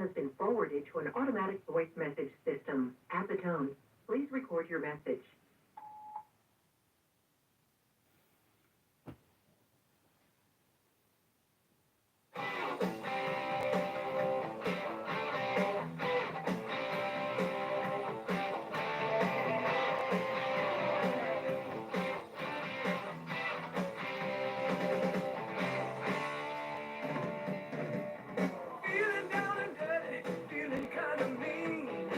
has been forwarded to an automatic voice message system. At the tone, please record your message. Feeling down and dirty, feeling kind of mean.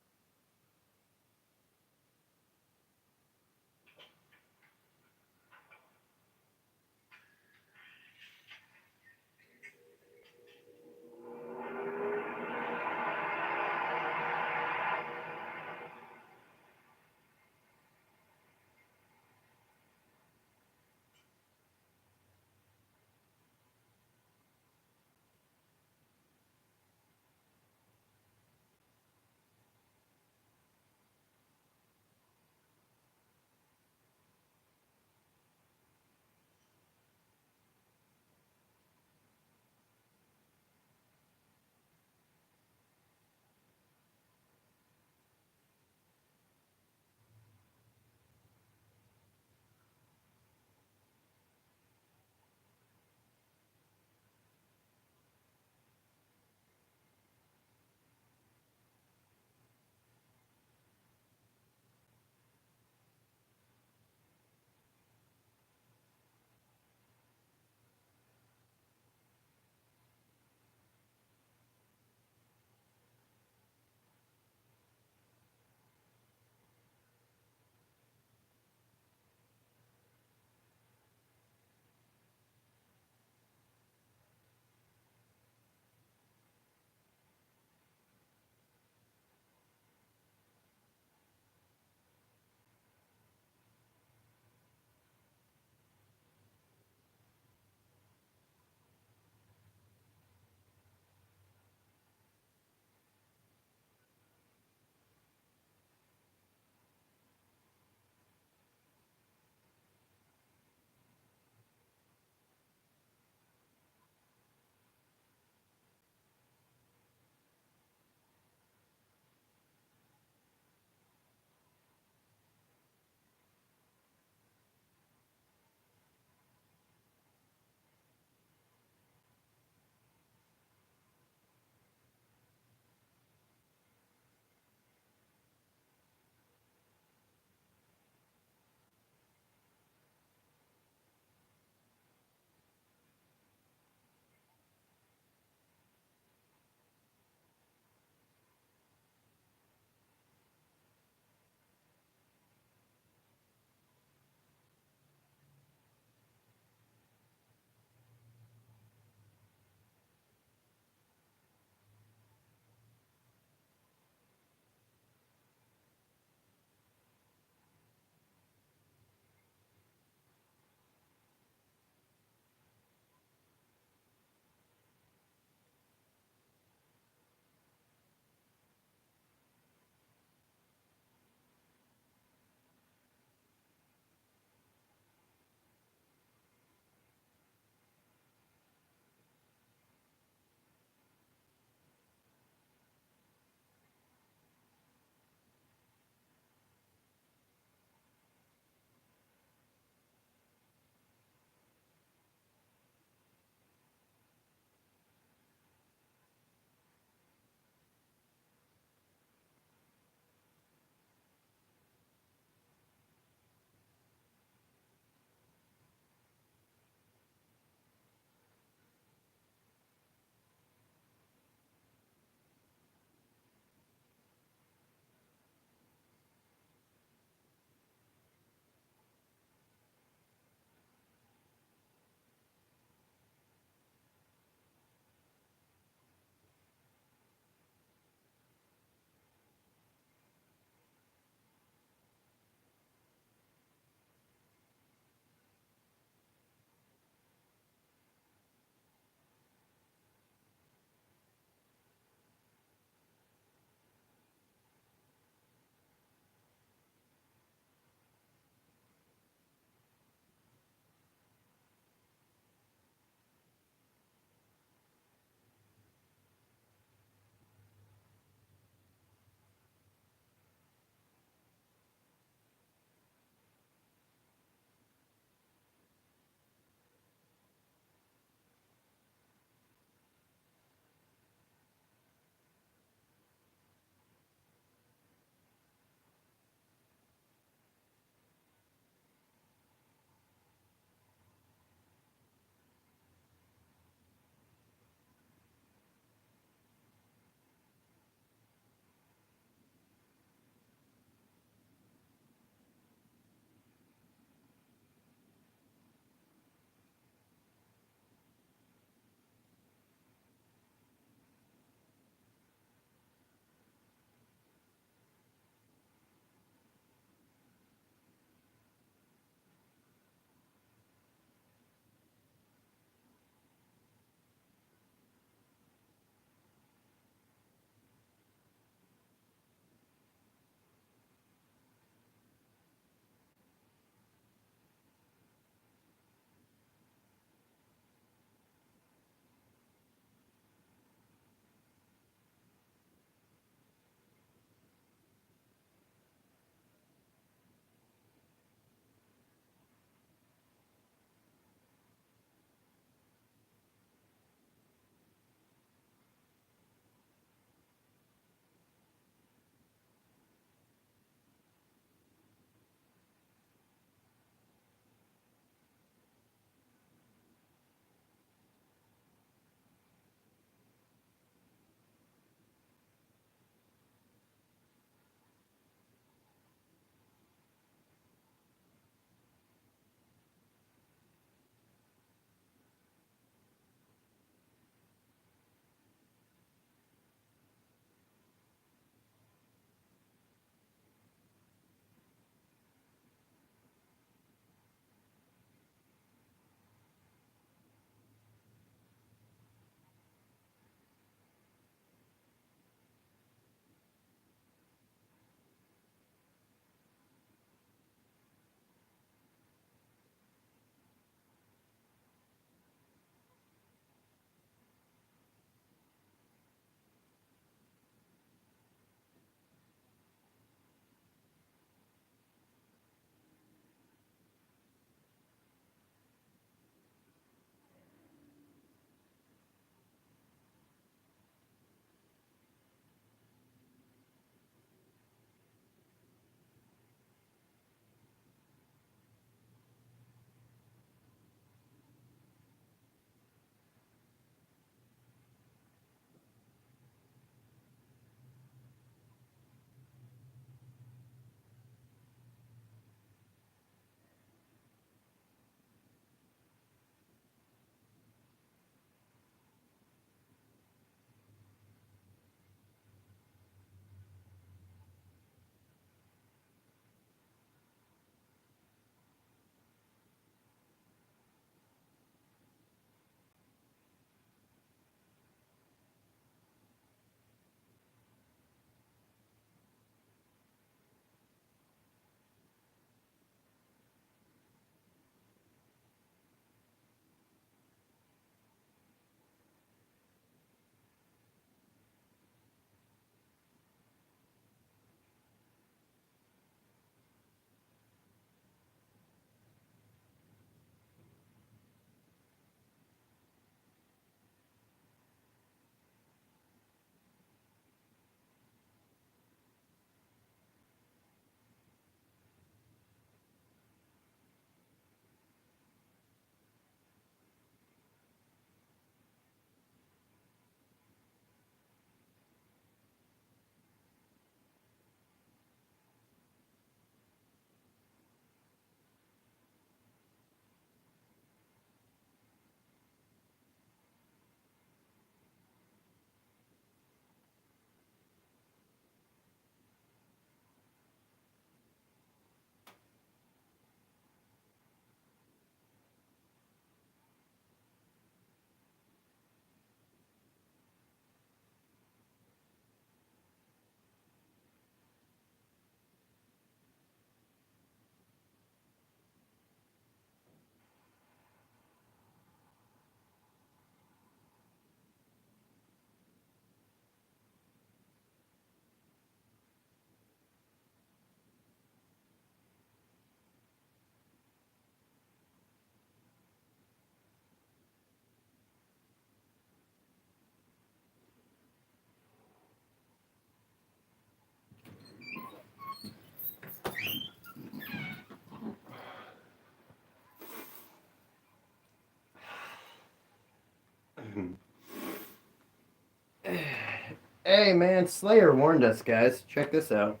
Hey man, Slayer warned us, guys. Check this out.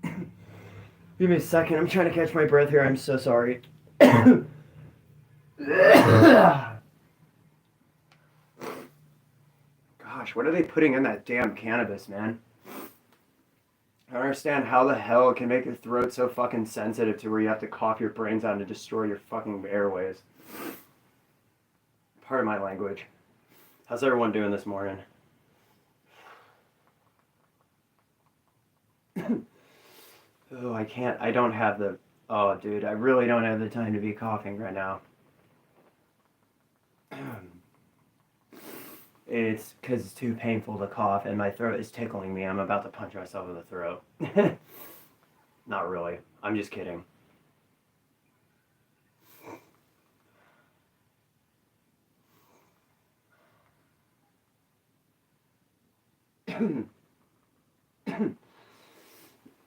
Give me a second. I'm trying to catch my breath here. I'm so sorry. Gosh, what are they putting in that damn cannabis, man? I don't understand how the hell it can make your throat so fucking sensitive to where you have to cough your brains out to destroy your fucking airways. Pardon my language. How's everyone doing this morning? Oh, I don't have the... Oh, dude, I really don't have the time to be coughing right now. It's because it's too painful to cough and my throat is tickling me. I'm about to punch myself in the throat. Not really. I'm just kidding.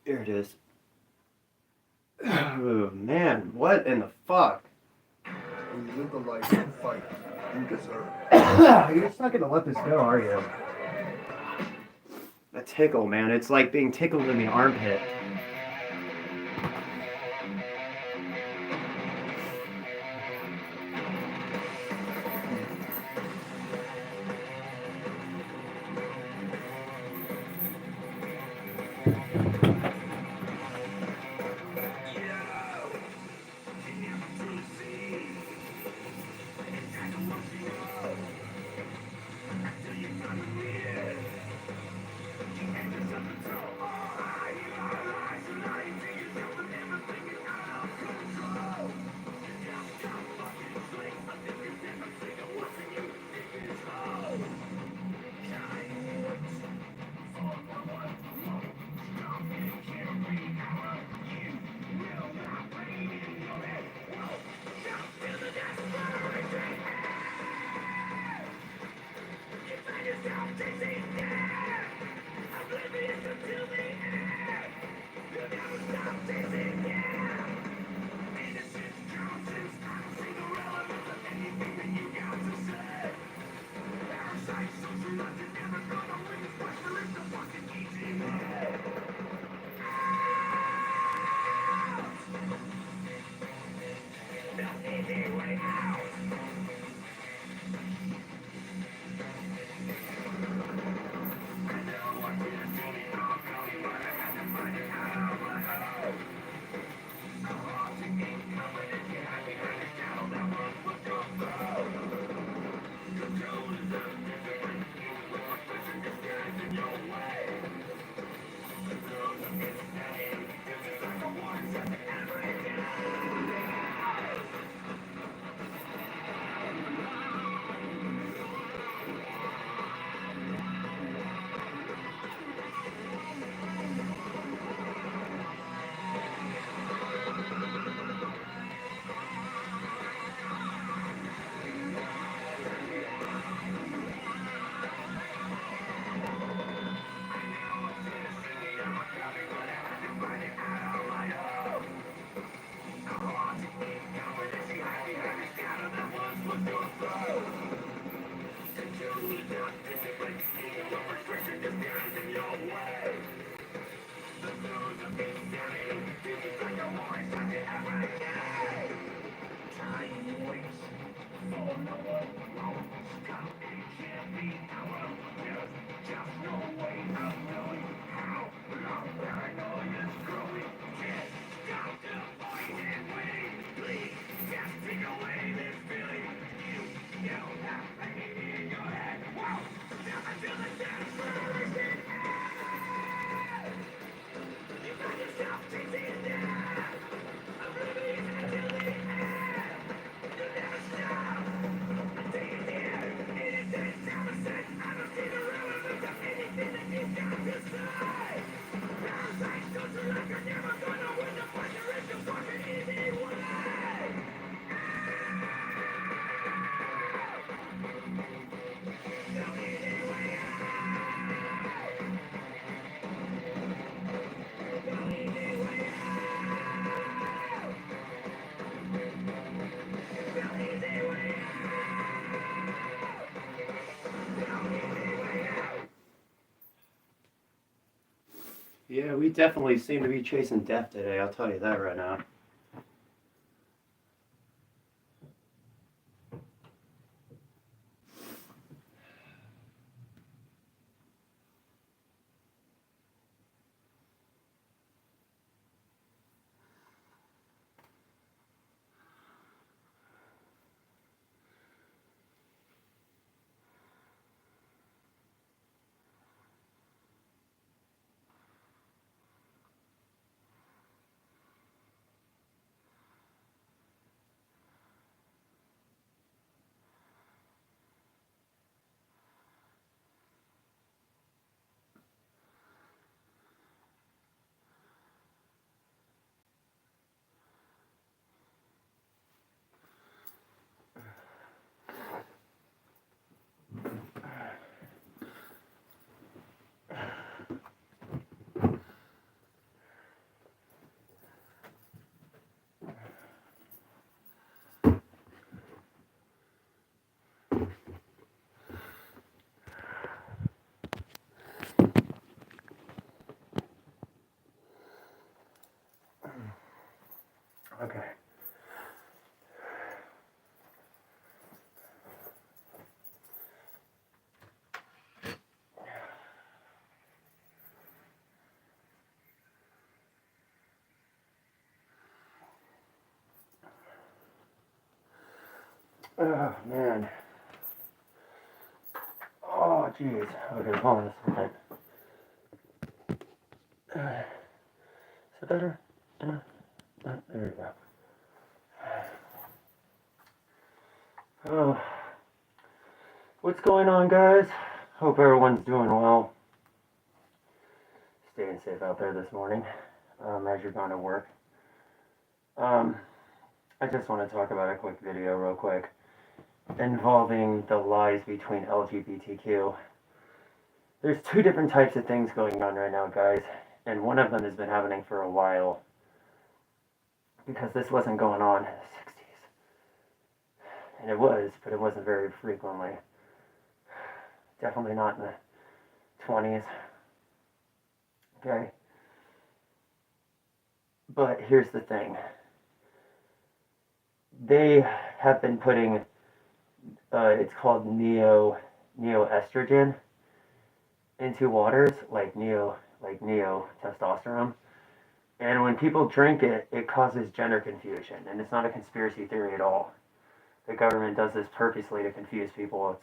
Here it is. Oh, man, what in the fuck? When you live the life you fight, you deserve. You're just not gonna let this go, are you? A tickle, man. It's like being tickled in the armpit. We definitely seem to be chasing death today, I'll tell you that right now. Okay. Oh, man. Oh, jeez. Okay, hold on a second. Is it better? There we go. Oh, what's going on, guys? Hope everyone's doing well. Staying safe out there this morning as you're going to work. I just want to talk about a quick video real quick involving the lies between LGBTQ. There's two different types of things going on right now, guys, and one of them has been happening for a while because this wasn't going on in the 60s. And it was, but it wasn't very frequently. Definitely not in the 20s. Okay? But here's the thing. They have been putting, it's called neoestrogen into waters, like neo testosterone. And when people drink it, it causes gender confusion. And it's not a conspiracy theory at all. The government does this purposely to confuse people.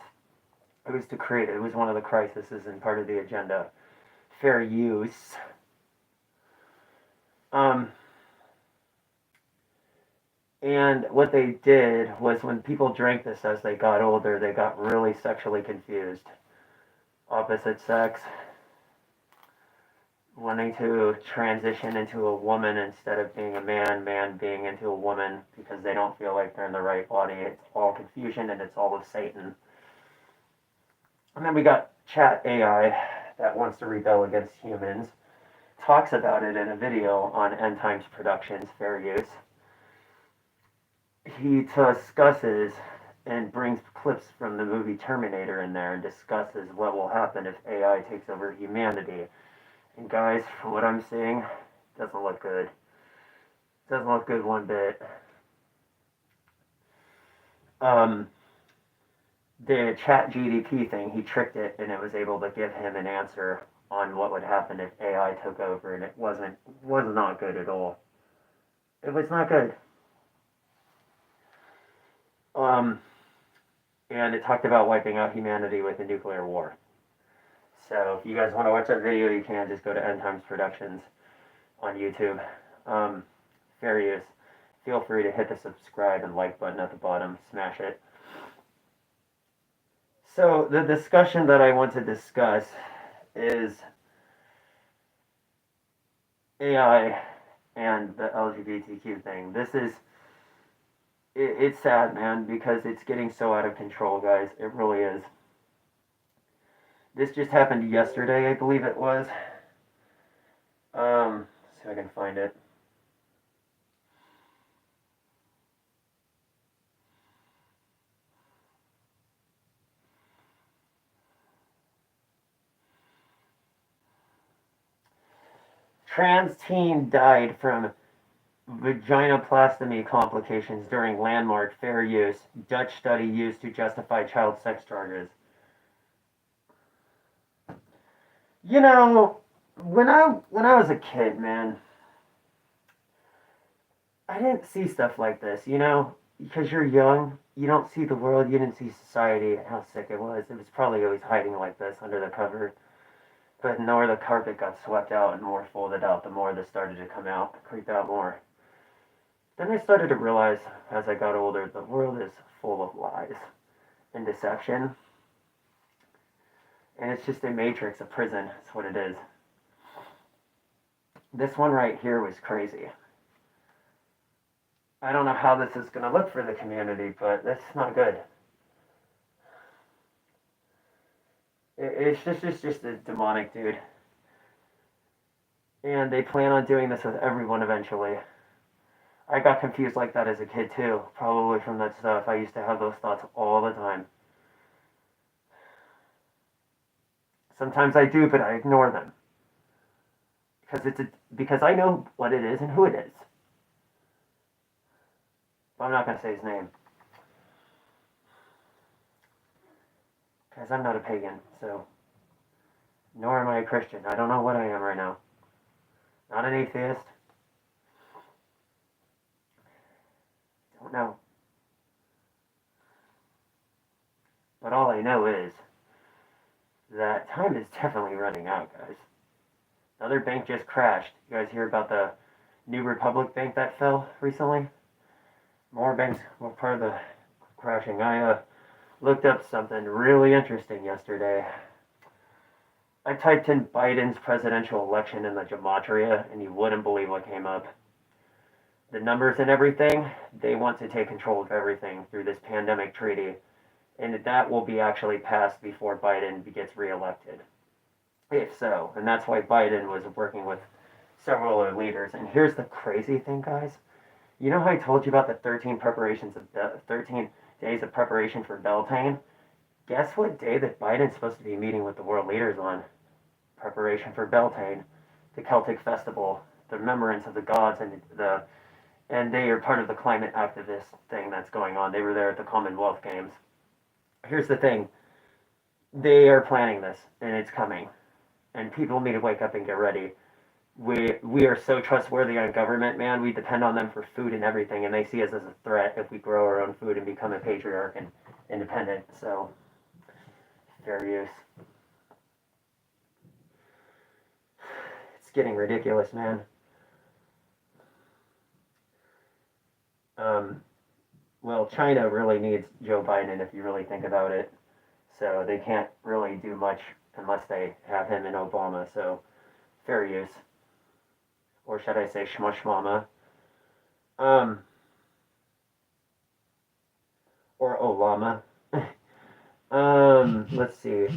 It was to create it. It was one of the crises and part of the agenda. Fair use. And what they did was when people drank this as they got older, they got really sexually confused. Opposite sex, wanting to transition into a woman instead of being a man, man being into a woman because they don't feel like they're in the right body. It's all confusion and it's all of Satan. And then we got Chat AI that wants to rebel against humans. Talks about it in a video on End Times Productions, Fairuse. He discusses and brings clips from the movie Terminator in there and discusses what will happen if AI takes over humanity. And guys, from what I'm seeing, it doesn't look good. It doesn't look good one bit. The Chat GDP thing, he tricked it and it was able to give him an answer on what would happen if AI took over, and it was not good at all. It was not good. And it talked about wiping out humanity with a nuclear war. So if you guys want to watch that video, you can just go to End Times Productions on YouTube. Fairuse. Feel free to hit the subscribe and like button at the bottom. Smash it. So the discussion that I want to discuss is AI and the LGBTQ thing. It's sad, man, because it's getting so out of control, guys. It really is. This just happened yesterday, I believe it was. See if I can find it. Trans teen died from vaginoplasty complications during landmark Fairuse Dutch study used to justify child sex charges. You know, when I was a kid, man, I didn't see stuff like this, you know, because you're young, you don't see the world, you didn't see society, how sick it was. It was probably always hiding like this under the cover. But the more the carpet got swept out and more folded out, the more this started to come out, creep out more. Then I started to realize, as I got older, the world is full of lies and deception. And it's just a matrix, a prison, that's what it is. This one right here was crazy. I don't know how this is going to look for the community, but that's not good. It's just a demonic dude. And they plan on doing this with everyone eventually. I got confused like that as a kid too, probably from that stuff. I used to have those thoughts all the time. Sometimes I do, but I ignore them. Because I know what it is and who it is. But I'm not going to say his name. Because I'm not a pagan, so. Nor am I a Christian. I don't know what I am right now. Not an atheist. Don't know. But all I know is that time is definitely running out, guys. Another bank just crashed. You guys hear about the New Republic Bank that fell recently? More banks were part of the crashing. I looked up something really interesting yesterday. I typed in Biden's presidential election in the gematria, and you wouldn't believe what came up. The numbers and everything, they want to take control of everything through this pandemic treaty, and that will be actually passed before Biden gets reelected. If so, and that's why Biden was working with several other leaders. And here's the crazy thing, guys. You know how I told you about the 13 days of preparation for Beltane? Guess what day that Biden's supposed to be meeting with the world leaders on? Preparation for Beltane, the Celtic festival, the remembrance of the gods, and they are part of the climate activist thing that's going on. They were there at the Commonwealth Games. Here's the thing. They are planning this, and it's coming. And people need to wake up and get ready. We are so trustworthy on government, man. We depend on them for food and everything, and they see us as a threat if we grow our own food and become a patriarch and independent. So, fair use. It's getting ridiculous, man. Well, China really needs Joe Biden if you really think about it. So they can't really do much unless they have him and Obama. So, fair use. Or should I say shmushmama? Or Olama. Let's see.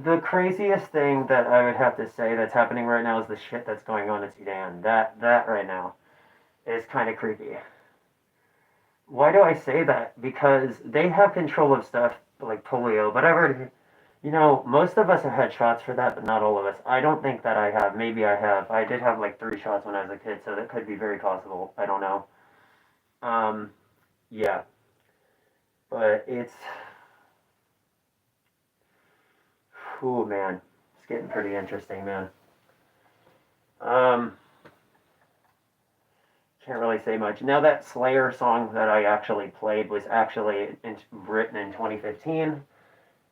The craziest thing that I would have to say that's happening right now is the shit that's going on in Sudan. That right now is kind of creepy. Why do I say that? Because they have control of stuff like polio, but I've already, most of us have had shots for that, but not all of us. I don't think that I have. Maybe I have. I did have like 3 shots when I was a kid, so that could be very possible. I don't know. Yeah. But it's... Ooh, man. It's getting pretty interesting, man. Can't really say much. Now, that Slayer song that I actually played was actually written in 2015.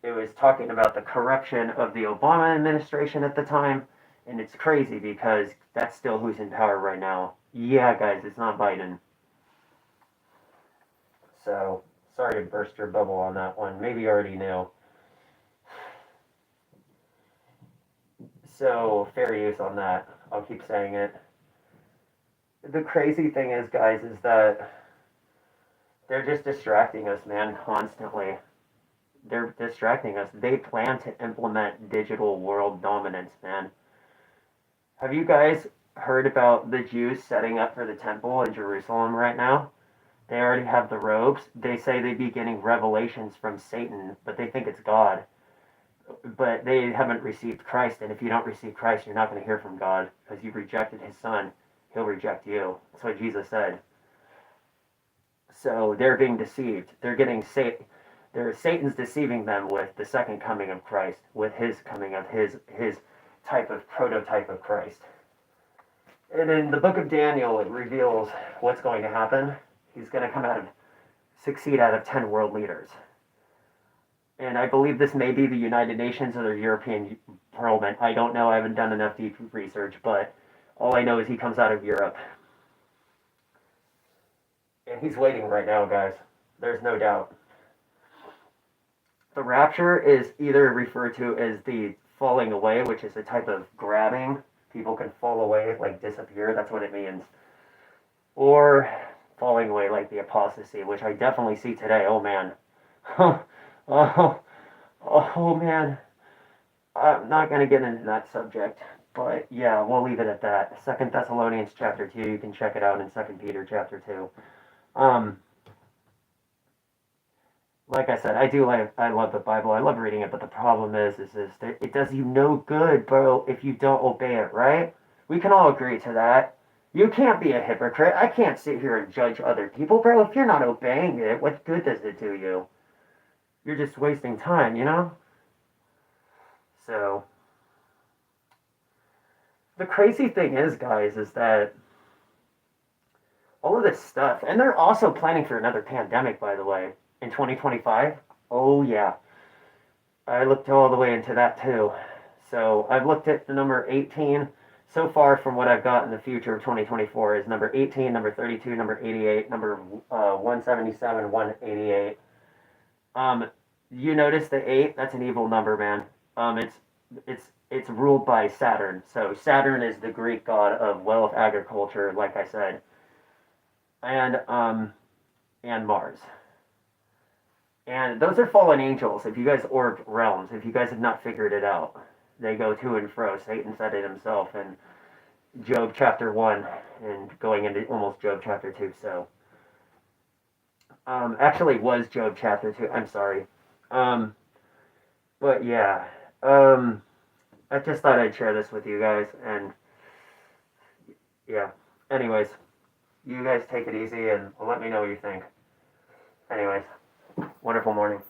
It was talking about the corruption of the Obama administration at the time, and it's crazy because that's still who's in power right now. Yeah, guys, it's not Biden. So, sorry to burst your bubble on that one. Maybe you already knew. So, fair use on that. I'll keep saying it. The crazy thing is, guys, is that they're just distracting us, man, constantly. They're distracting us. They plan to implement digital world dominance, man. Have you guys heard about the Jews setting up for the temple in Jerusalem right now? They already have the robes. They say they'd be getting revelations from Satan, but they think it's God. But they haven't received Christ, and if you don't receive Christ, you're not going to hear from God because you've rejected his son. He'll reject you. That's what Jesus said. So they're being deceived. They're getting Satan's deceiving them with the second coming of Christ, with his coming of his type of prototype of Christ. And in the book of Daniel, it reveals what's going to happen. He's going to succeed out of 10 world leaders. And I believe this may be the United Nations or the European Parliament. I don't know. I haven't done enough deep research, but all I know is he comes out of Europe. And he's waiting right now, guys. There's no doubt. The rapture is either referred to as the falling away, which is a type of grabbing. People can fall away, like disappear. That's what it means. Or falling away like the apostasy, which I definitely see today. Oh, man. Oh, man. I'm not going to get into that subject. But, yeah, we'll leave it at that. 2 Thessalonians chapter 2. You can check it out in 2 Peter chapter 2. Like I said, I love the Bible. I love reading it, but the problem is that it does you no good, bro, if you don't obey it, right? We can all agree to that. You can't be a hypocrite. I can't sit here and judge other people, bro. If you're not obeying it, what good does it do you? You're just wasting time, you know? So, the crazy thing is, guys, is that all of this stuff, and they're also planning for another pandemic, by the way, in 2025. Oh, yeah. I looked all the way into that, too. So, I've looked at the number 18. So far, from what I've got in the future of 2024, is number 18, number 32, number 88, number 177, 188. You notice the 8? That's an evil number, man. It's ruled by Saturn. So Saturn is the Greek god of wealth, agriculture, like I said, and Mars. And those are fallen angels. Or realms. If you guys have not figured it out, they go to and fro. Satan said it himself in Job chapter 1 and going into almost Job chapter 2. So, actually, was Job chapter 2. I'm sorry. But yeah, I just thought I'd share this with you guys, and yeah. Anyways, you guys take it easy and let me know what you think. Anyways, wonderful morning.